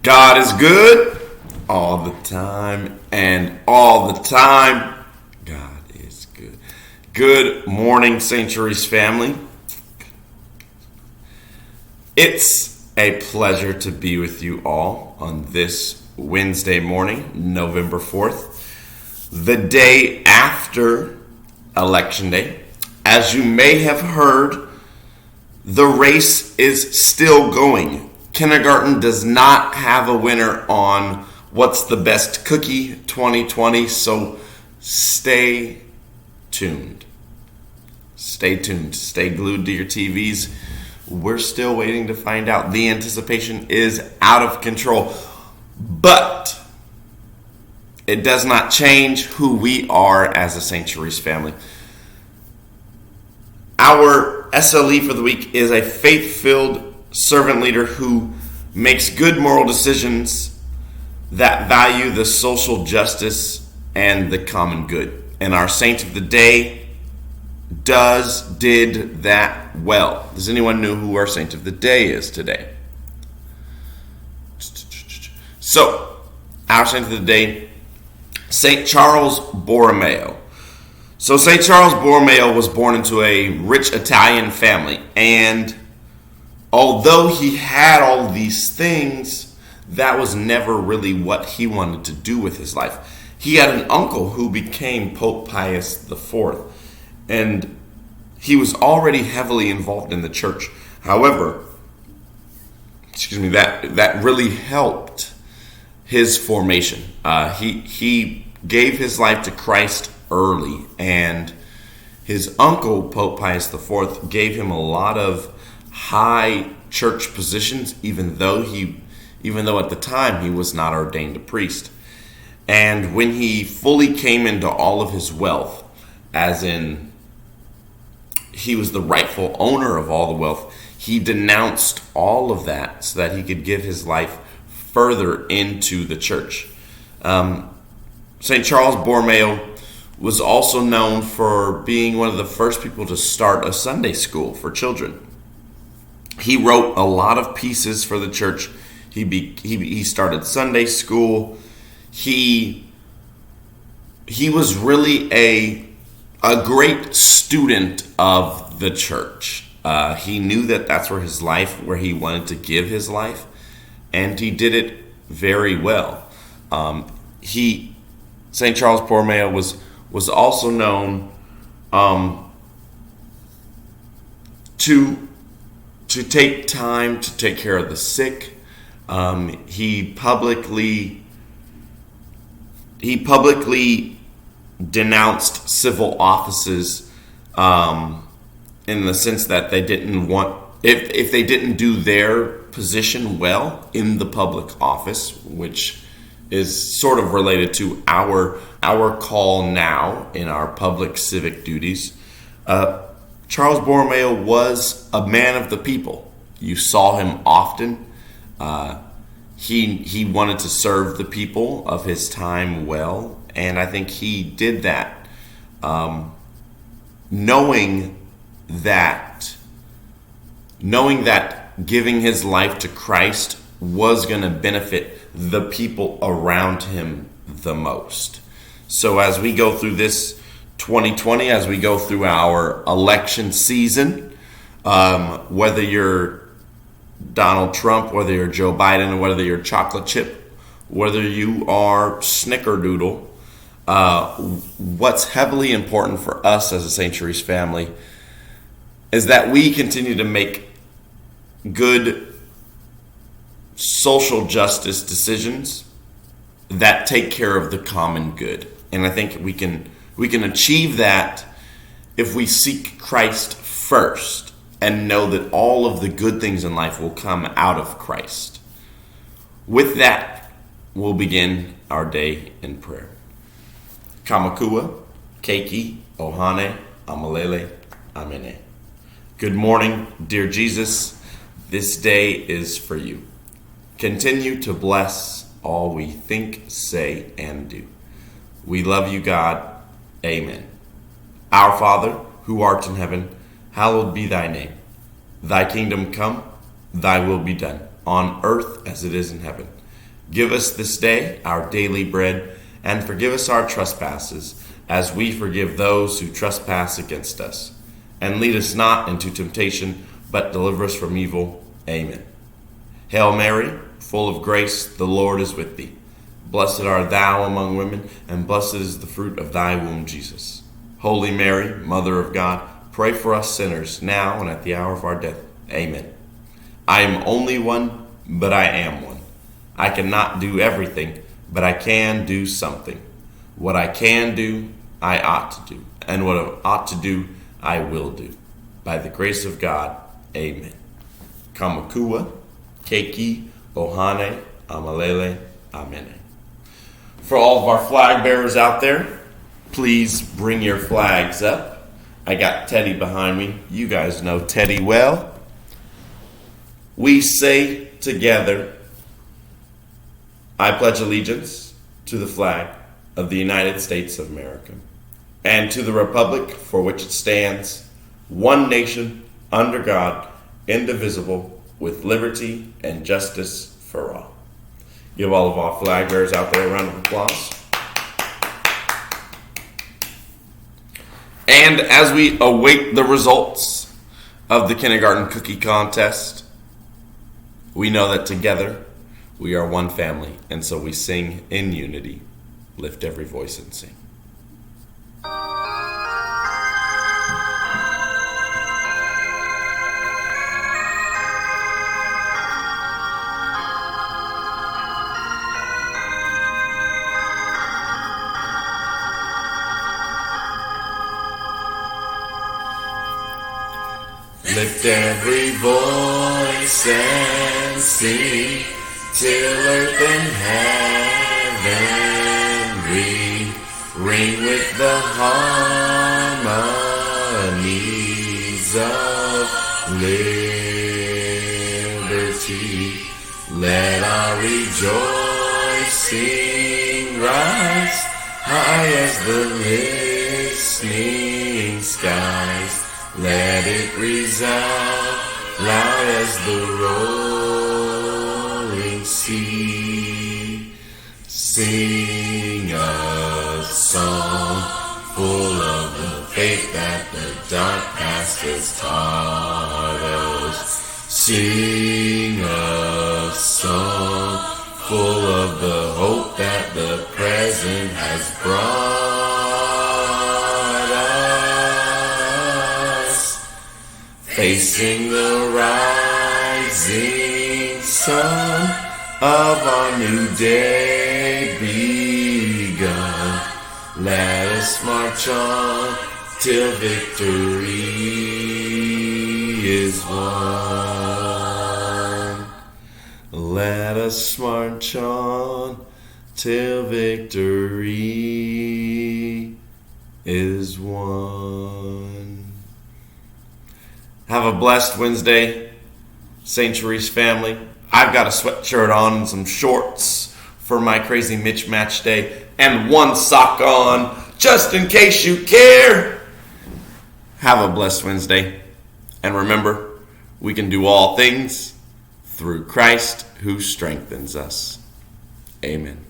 God is good all the time, and all the time, God is good. Good morning, Sanctuaries family. It's a pleasure to be with you all on this Wednesday morning, November 4th, the day after Election Day. As you may have heard, the race is still going. Kindergarten does not have a winner on What's the Best Cookie 2020, so stay tuned. Stay tuned. Stay glued to your TVs. We're still waiting to find out. The anticipation is out of control. But it does not change who we are as a Sanctuaries family. Our SLE for the week is a faith-filled servant leader who makes good moral decisions that value the social justice and the common good. And our saint of the day did that well. Does anyone know who our saint of the day is today? So, our saint of the day, St. Charles Borromeo. So St. Charles Borromeo was born into a rich Italian family, and although he had all these things, that was never really what he wanted to do with his life. He had an uncle who became Pope Pius IV, and he was already heavily involved in the church. However, that really helped his formation. He gave his life to Christ early, and his uncle, Pope Pius IV, gave him a lot of high church positions, even though at the time he was not ordained a priest. And when he fully came into all of his wealth, as in he was the rightful owner of all the wealth, he denounced all of that so that he could give his life further into the church. St. Charles Borromeo was also known for being one of the first people to start a Sunday school for children. He wrote a lot of pieces for the church. He started Sunday school. He was really a great student of the church. He knew that that's where he wanted to give his life, and he did it very well. St. Charles Borromeo was also known to take time to take care of the sick. He publicly denounced civil offices in the sense that they didn't want, if they didn't do their position well in the public office, which is sort of related to our call now in our public civic duties. Charles Borromeo was a man of the people. You saw him often. He wanted to serve the people of his time well, and I think he did that, knowing that giving his life to Christ was going to benefit the people around him the most. So as we go through this 2020, as we go through our election season, whether you're Donald Trump, whether you're Joe Biden, whether you're chocolate chip, whether you are snickerdoodle, what's heavily important for us as a Sanctuaries family is that we continue to make good social justice decisions that take care of the common good. And I think we can achieve that if we seek Christ first and know that all of the good things in life will come out of Christ. With that, we'll begin our day in prayer. Kamakua, Keiki, Ohane, Amalele, Amene. Good morning, dear Jesus. This day is for you. Continue to bless all we think, say, and do. We love you, God. Amen. Our Father, who art in heaven, hallowed be thy name. Thy kingdom come, thy will be done, on earth as it is in heaven. Give us this day our daily bread, and forgive us our trespasses, as we forgive those who trespass against us. And lead us not into temptation, but deliver us from evil. Amen. Hail Mary, full of grace, the Lord is with thee. Blessed art thou among women, and blessed is the fruit of thy womb, Jesus. Holy Mary, Mother of God, pray for us sinners, now and at the hour of our death. Amen. I am only one, but I am one. I cannot do everything, but I can do something. What I can do, I ought to do. And what I ought to do, I will do. By the grace of God, amen. Kamakua, Keiki, Ohane, Amalele, Amene. For all of our flag bearers out there, please bring your flags up. I got Teddy behind me. You guys know Teddy well. We say together, I pledge allegiance to the flag of the United States of America and to the republic for which it stands, one nation, under God, indivisible, with liberty and justice for all. Give all of our flag bearers out there a round of applause. And as we await the results of the kindergarten cookie contest, we know that together we are one family, and so we sing in unity. Lift every voice and sing. Lift every voice and sing, till earth and heaven ring with the harmonies of liberty. Let our rejoicing rise high as the listening skies. Let it resound loud as the rolling sea. Sing a song full of the faith that the dark past has taught us. Sing a song full of the hope that the present has brought us. Facing the rising sun of our new day begun, let us march on till victory is won. Let us march on till victory is won. Have a blessed Wednesday, St. Therese family. I've got a sweatshirt on and some shorts for my crazy Mitch match day, and one sock on, just in case you care. Have a blessed Wednesday. And remember, we can do all things through Christ who strengthens us. Amen.